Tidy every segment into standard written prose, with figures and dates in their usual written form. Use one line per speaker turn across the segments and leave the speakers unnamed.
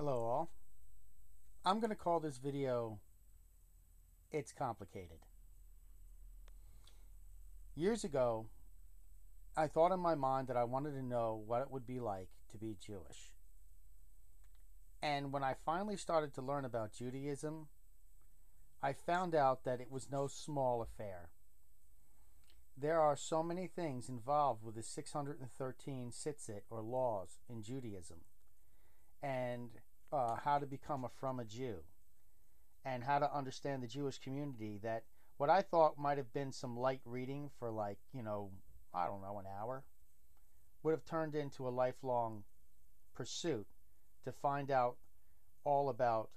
Hello all. I'm going to call this video It's Complicated. Years ago, I thought in my mind that I wanted to know what it would be like to be Jewish. And when I finally started to learn about Judaism, I found out that it was no small affair. There are so many things involved with the 613 tzitzit or laws in Judaism, and how to become from a Jew, and how to understand the Jewish community, that what I thought might have been some light reading for I don't know, an hour, would have turned into a lifelong pursuit to find out all about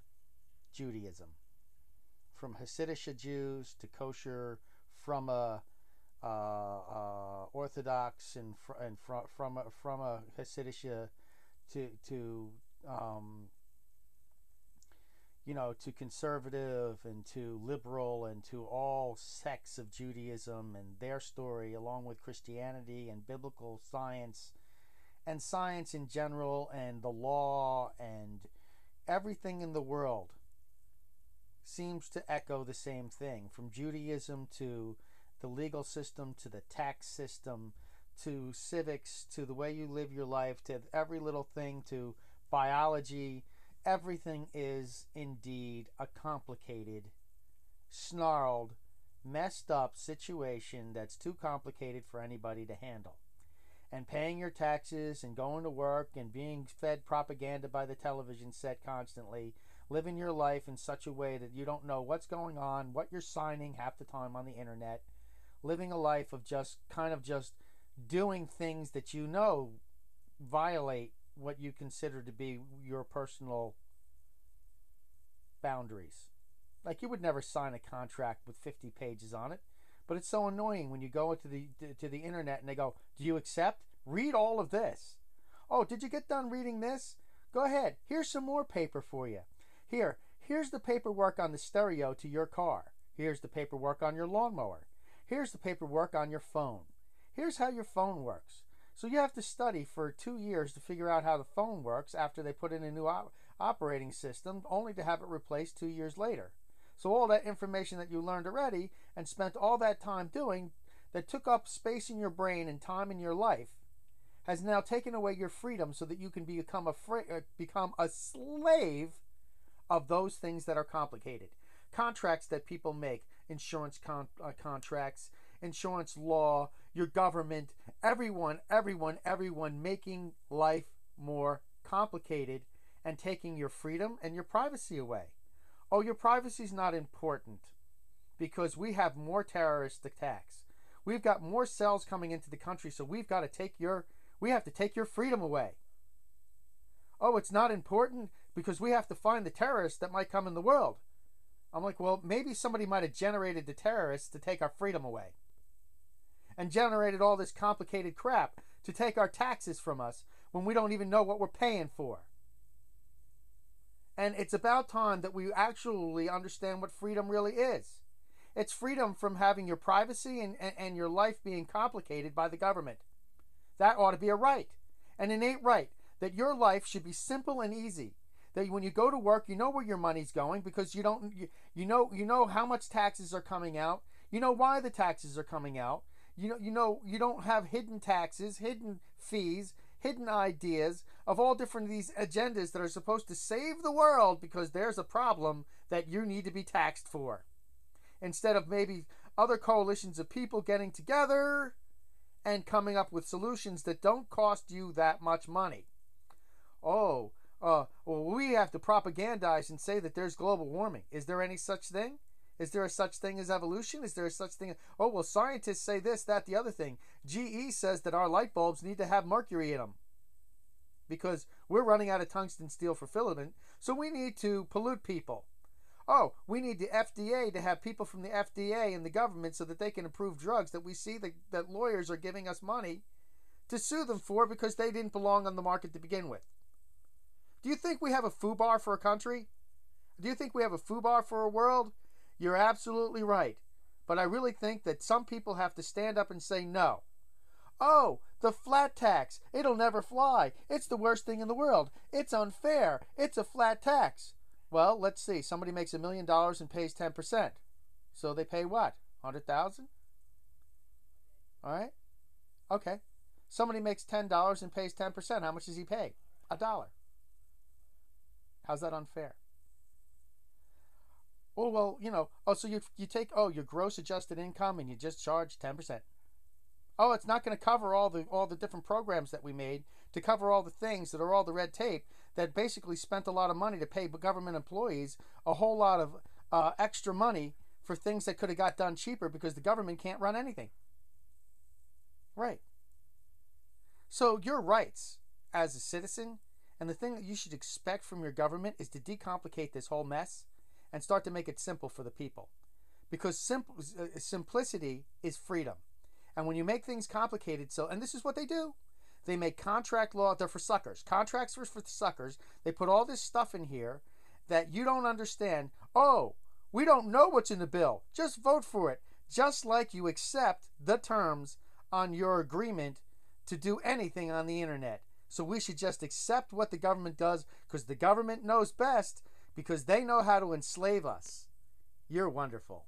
Judaism. From Hasidic Jews to kosher, from a Orthodox and from a Hasidic to to conservative and to liberal and to all sects of Judaism and their story, along with Christianity and biblical science and science in general and the law and everything in the world seems to echo the same thing, from Judaism to the legal system to the tax system to civics to the way you live your life to every little thing to biology. Everything is indeed a complicated, snarled, messed up situation that's too complicated for anybody to handle. And paying your taxes and going to work and being fed propaganda by the television set constantly, living your life in such a way that you don't know what's going on, what you're signing half the time on the internet, living a life of just doing things that you know violate what you consider to be your personal boundaries. Like, you would never sign a contract with 50 pages on it, but it's so annoying when you go into the internet and they go, "Do you accept? Read all of this. Oh, did you get done reading this? Go ahead. Here's some more paper for you. Here's the paperwork on the stereo to your car. Here's the paperwork on your lawnmower. Here's the paperwork on your phone. Here's how your phone works." So you have to study for 2 years to figure out how the phone works after they put in a new operating system, only to have it replaced 2 years later. So all that information that you learned already and spent all that time doing, that took up space in your brain and time in your life, has now taken away your freedom so that you can become a slave of those things that are complicated. Contracts that people make, insurance contracts, insurance law, your government, everyone making life more complicated and taking your freedom and your privacy away. Oh, your privacy is not important because we have more terrorist attacks. We've got more cells coming into the country, so we have to take your freedom away. Oh, it's not important because we have to find the terrorists that might come in the world. I'm like, well, maybe somebody might have generated the terrorists to take our freedom away and generated all this complicated crap to take our taxes from us when we don't even know what we're paying for. And it's about time that we actually understand what freedom really is. It's freedom from having your privacy and your life being complicated by the government. That ought to be a right, an innate right, that your life should be simple and easy. That when you go to work, you know where your money's going because you know how much taxes are coming out. You know why the taxes are coming out. You don't have hidden taxes, hidden fees, hidden ideas of all different these agendas that are supposed to save the world because there's a problem that you need to be taxed for. Instead of maybe other coalitions of people getting together and coming up with solutions that don't cost you that much money. Oh, well, we have to propagandize and say that there's global warming. Is there any such thing? Is there a such thing as evolution? Is there a such thing? Oh, well, scientists say this, that, the other thing. GE says that our light bulbs need to have mercury in them because we're running out of tungsten steel for filament, so we need to pollute people. Oh, we need the FDA to have people from the FDA and the government so that they can approve drugs that we see that lawyers are giving us money to sue them for because they didn't belong on the market to begin with. Do you think we have a FUBAR for a country? Do you think we have a FUBAR for a world? You're absolutely right. But I really think that some people have to stand up and say no. Oh, the flat tax. It'll never fly. It's the worst thing in the world. It's unfair. It's a flat tax. Well, let's see. Somebody makes $1 million and pays 10%. So they pay what? 100,000? All right. Okay. Somebody makes $10 and pays 10%. How much does he pay? $1. How's that unfair? Oh, well, so you take, your gross adjusted income and you just charge 10%. Oh, it's not going to cover all the different programs that we made to cover all the things that are all the red tape that basically spent a lot of money to pay government employees a whole lot of extra money for things that could have got done cheaper because the government can't run anything. Right. So your rights as a citizen, and the thing that you should expect from your government is to decomplicate this whole mess and start to make it simple for the people. Because simplicity is freedom. And when you make things complicated, and this is what they do. They make contract law, they're for suckers. Contracts are for suckers. They put all this stuff in here that you don't understand. Oh, we don't know what's in the bill. Just vote for it. Just like you accept the terms on your agreement to do anything on the internet. So we should just accept what the government does because the government knows best because they know how to enslave us. You're wonderful.